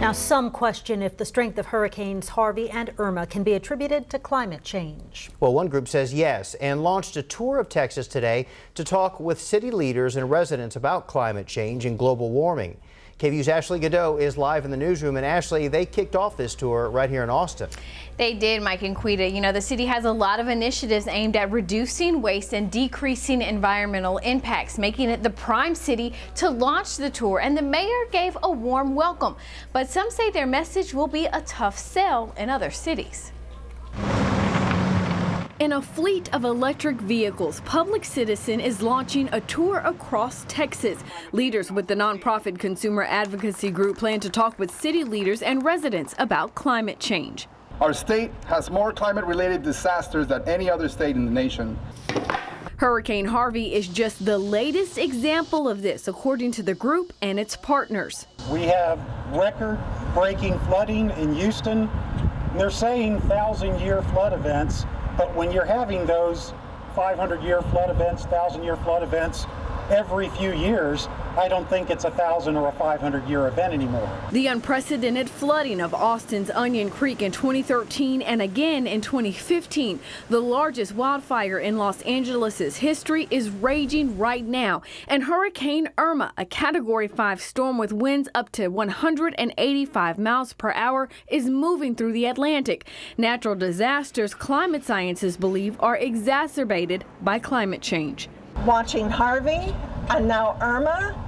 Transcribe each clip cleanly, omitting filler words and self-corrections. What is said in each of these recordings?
Now, some question if the strength of Hurricanes Harvey and Irma can be attributed to climate change. Well, one group says yes and launched a tour of Texas today to talk with city leaders and residents about climate change and global warming. KVUE's Ashley Godot is live in the newsroom, and Ashley, they kicked off this tour right here in Austin. They did, Mike and Quita. You know, the city has a lot of initiatives aimed at reducing waste and decreasing environmental impacts, making it the prime city to launch the tour, and the mayor gave a warm welcome. But some say their message will be a tough sell in other cities. In a fleet of electric vehicles, Public Citizen is launching a tour across Texas. Leaders with the nonprofit consumer advocacy group plan to talk with city leaders and residents about climate change. Our state has more climate-related disasters than any other state in the nation. Hurricane Harvey is just the latest example of this, according to the group and its partners. We have record-breaking flooding in Houston. They're saying 1,000-year flood events. But when you're having those 500-year flood events, 1,000-year flood events every few years, I don't think it's a 1,000 or a 500-year event anymore. The unprecedented flooding of Austin's Onion Creek in 2013 and again in 2015, the largest wildfire in Los Angeles' history, is raging right now. And Hurricane Irma, a Category 5 storm with winds up to 185 miles per hour, is moving through the Atlantic. Natural disasters, climate scientists believe, are exacerbated by climate change. Watching Harvey and now Irma,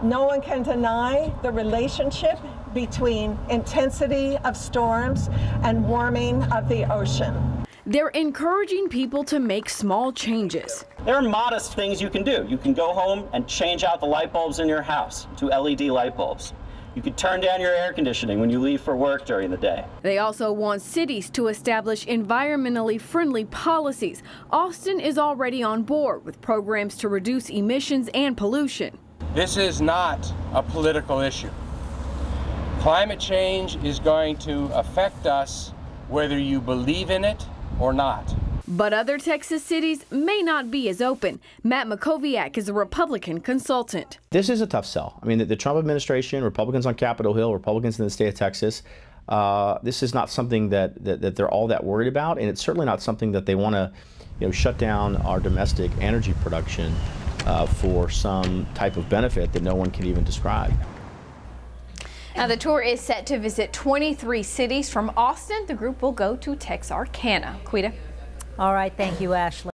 no one can deny the relationship between intensity of storms and warming of the ocean. They're encouraging people to make small changes. There are modest things you can do. You can go home and change out the light bulbs in your house to LED light bulbs. You could turn down your air conditioning when you leave for work during the day. They also want cities to establish environmentally friendly policies. Austin is already on board with programs to reduce emissions and pollution. This is not a political issue. Climate change is going to affect us whether you believe in it or not. But other Texas cities may not be as open. Matt Makoviak is a Republican consultant. This is a tough sell. I mean, the Trump administration, Republicans on Capitol Hill, Republicans in the state of Texas, this is not something that they're all that worried about, and it's certainly not something that they want to, shut down our domestic energy production for some type of benefit that no one can even describe. Now, the tour is set to visit 23 cities. From Austin, the group will go to Texarkana. Quita. All right, thank you, Ashley.